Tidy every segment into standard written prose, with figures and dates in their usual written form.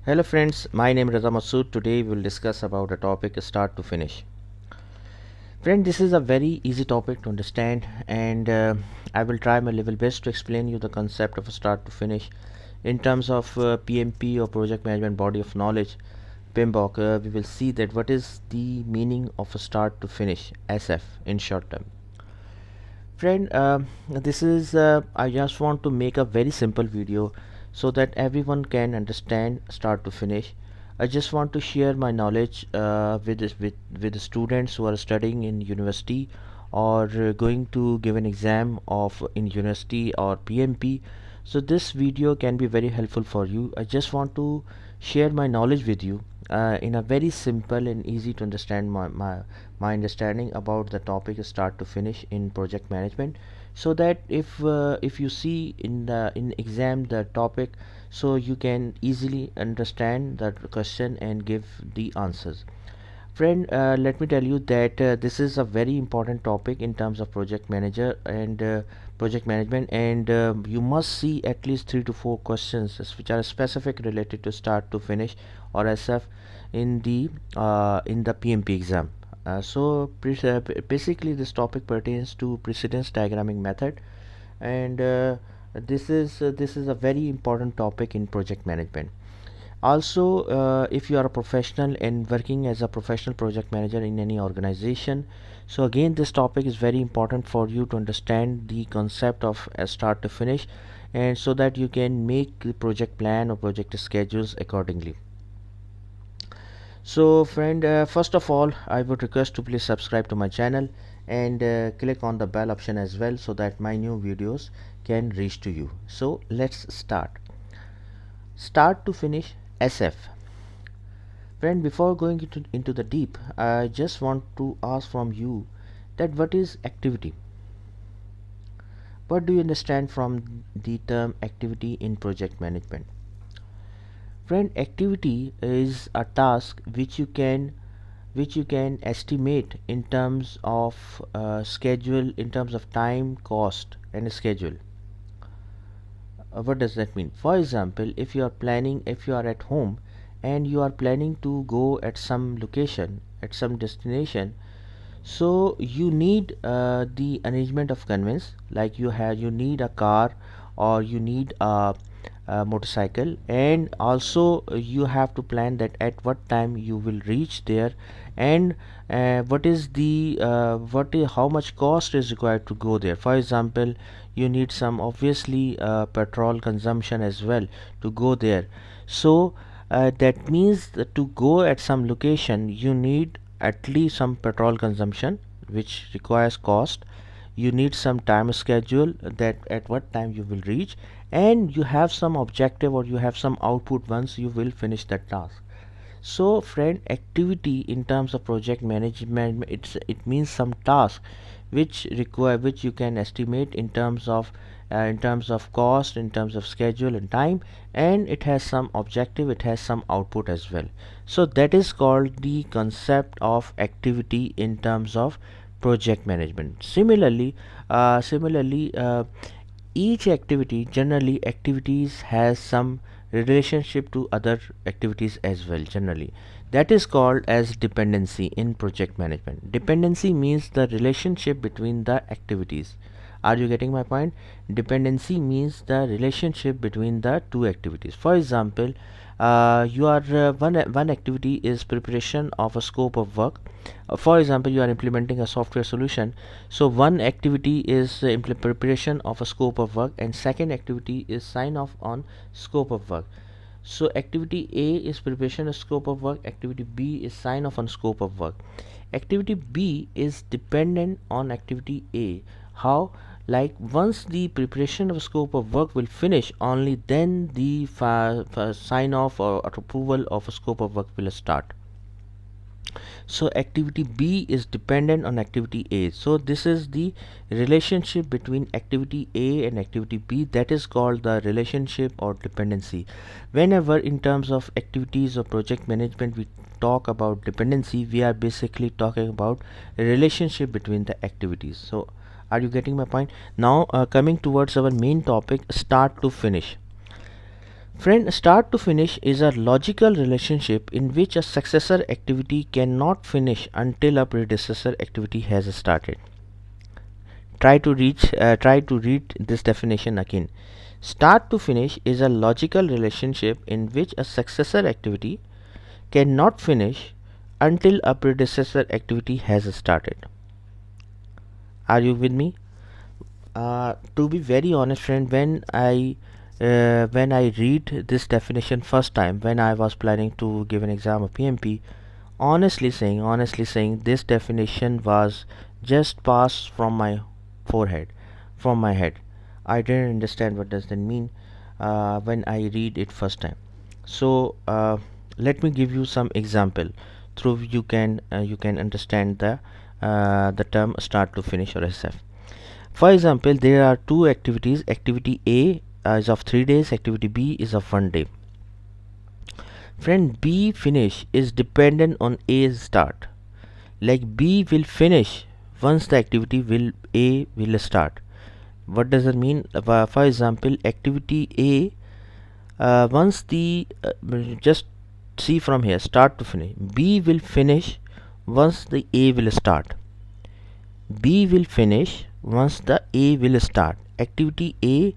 Hello friends, my name is Raza Masood. Today we will discuss about a topic start to finish. Friend, this is a very easy topic to understand and I will try my level best to explain you the concept of start to finish in terms of PMP or Project Management Body of Knowledge. PMBOK, we will see that what is the meaning of a start to finish, SF in short term. Friend, this is I just want to make a very simple video so that everyone can understand start to finish. I just want to share my knowledge with the students who are studying in university or going to give an exam of in university or PMP. So this video can be very helpful for you. I just want to share my knowledge with you in a very simple and easy to understand my understanding about the topic start to finish in project management, so that if you see in exam the topic, so you can easily understand that question and give the answers. Friend, let me tell you that this is a very important topic in terms of project manager and project management, and you must see at least 3 to 4 questions which are specific related to start to finish or SF in the PMP exam. Basically this topic pertains to precedence diagramming method, and this is a very important topic in project management. Also, if you are a professional and working as a professional project manager in any organization, so again this topic is very important for you to understand the concept of start to finish, and so that you can make the project plan or project schedules accordingly. So friend, first of all I would request to please subscribe to my channel and click on the bell option as well, so that my new videos can reach to you. So let's start to finish SF. Friend, before going into the deep, I just want to ask from you that what is activity? What do you understand from the term activity in project management? Friend, activity is a task which you can estimate in terms of schedule, in terms of time, cost, and schedule. What does that mean? For example, if you are at home and you are planning to go at some location, at some destination, so you need the arrangement of conveyance, like you need a car or you need a motorcycle, and also you have to plan that at what time you will reach there, and what is the how much cost is required to go there. For example, you need some obviously petrol consumption as well to go there. So that means that to go at some location you need at least some petrol consumption, which requires cost. You need some time schedule, that at what time you will reach, and you have some objective or you have some output once you will finish that task. So friend, activity in terms of project management, it means some task which you can estimate in terms of cost, in terms of schedule and time, and it has some objective, it has some output as well. So that is called the concept of activity in terms of project management. Similarly, each activity, generally activities has some relationship to other activities as well. Generally, that is called as dependency in project management. Dependency means the relationship between the activities. Are you getting my point? Dependency means the relationship between the two activities. For example, you are one activity is preparation of a scope of work. For example, you are implementing a software solution, so one activity is preparation of a scope of work, and second activity is sign off on scope of work. So activity A is preparation of scope of work, activity B is sign off on scope of work. Activity B is dependent on activity A. How? Like once the preparation of scope of work will finish, only then the sign off or approval of a scope of work will start. So activity B is dependent on activity A. So this is the relationship between activity A and activity B, that is called the relationship or dependency. Whenever in terms of activities or project management we talk about dependency, we are basically talking about a relationship between the activities. So are you getting my point? Now coming towards our main topic, start to finish. Friend, start to finish is a logical relationship in which a successor activity cannot finish until a predecessor activity has started. Try to read this definition again. Start to finish is a logical relationship in which a successor activity cannot finish until a predecessor activity has started. Are you with me? To be very honest, friend, when I read this definition first time, when I was planning to give an exam of PMP, honestly saying, this definition was just passed from my forehead, from my head. I didn't understand what does that mean when I read it first time. So let me give you some example through you can understand the term start to finish or SF. For example, there are two activities. Activity A is of 3 days, activity B is of 1 day. Friend, B finish is dependent on A's start. Like B will finish once the activity will A will start. What does that mean? For example, activity A once the just see from here, start to finish. B will finish once the A will start. B will finish once the A will start. Activity A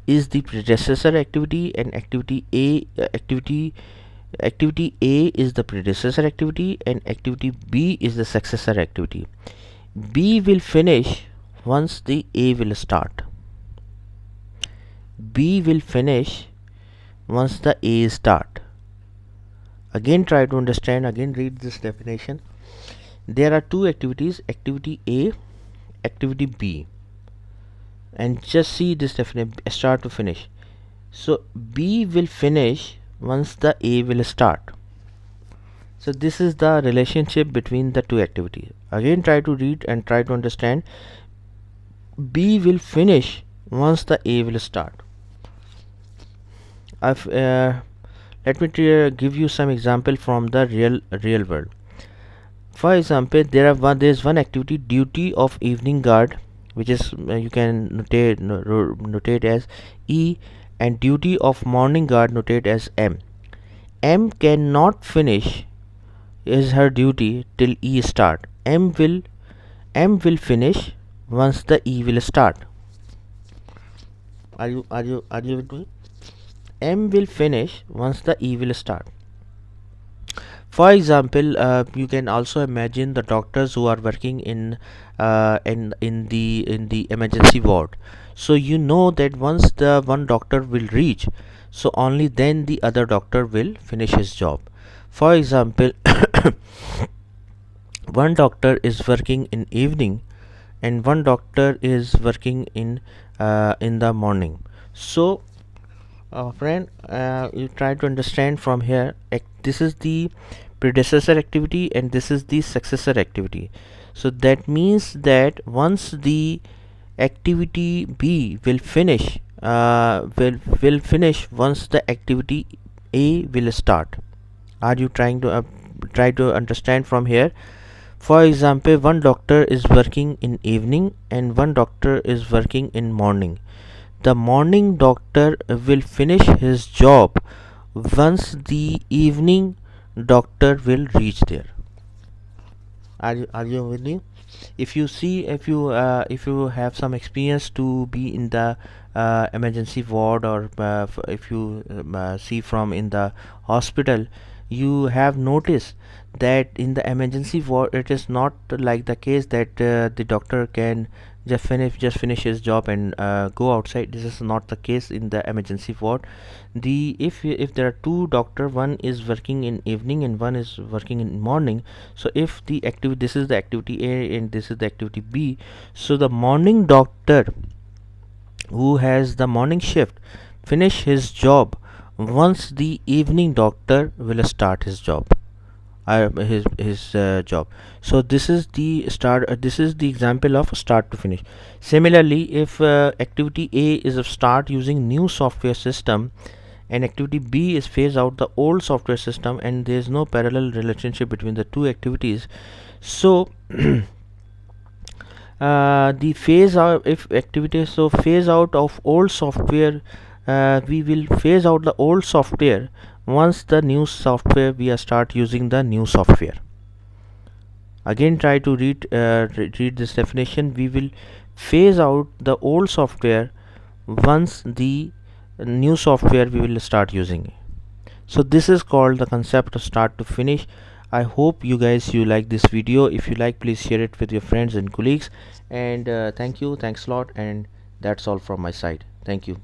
is the predecessor activity, and activity A is the predecessor activity, and activity B is the successor activity. B will finish once the A will start. B will finish once the A start. Again, try to understand, again read this definition. There are two activities, activity A, activity B, and just see this definition, start to finish. So B will finish once the A will start. So this is the relationship between the two activities. Again, try to read and try to understand. B will finish once the A will start. Let me give you some example from the real world. For example, there is one activity, duty of evening guard, which is you can notate as E, and duty of morning guard notate as M. M cannot finish is her duty till E start. M will finish once the E will start. Are you with me? M will finish once the E will start. For example, you can also imagine the doctors who are working in the emergency ward. So you know that once the one doctor will reach, so only then the other doctor will finish his job. For example, one doctor is working in evening and one doctor is working in the morning. So friend, you try to understand from here, this is the predecessor activity and this is the successor activity. So that means that once the activity B will finish, will finish once the activity A will start. Are you trying to try to understand from here? For example, one doctor is working in evening and one doctor is working in morning. The morning doctor will finish his job once the evening doctor will reach there. Are you with me? If you see, if you have some experience to be in the emergency ward, or if you see from in the hospital, you have noticed that in the emergency ward it is not like the case that the doctor can just finish his job and go outside. This is not the case in the emergency ward. The if there are two doctor, one is working in evening and one is working in morning. So if the activity, this is the activity A and this is the activity B, so the morning doctor who has the morning shift finish his job once the evening doctor will start his job, his job. So this is the start, this is the example of start to finish. Similarly, if activity A is of start using new software system and activity B is phase out the old software system, and there is no parallel relationship between the two activities, so the phase out, if activity, so phase out of old software we will phase out the old software once the new software we are start using the new software. Again, try to read this definition. We will phase out the old software once the new software we will start using. So this is called the concept of start to finish. I hope you like this video. If you like, please share it with your friends and colleagues. And thanks a lot, and that's all from my side. Thank you.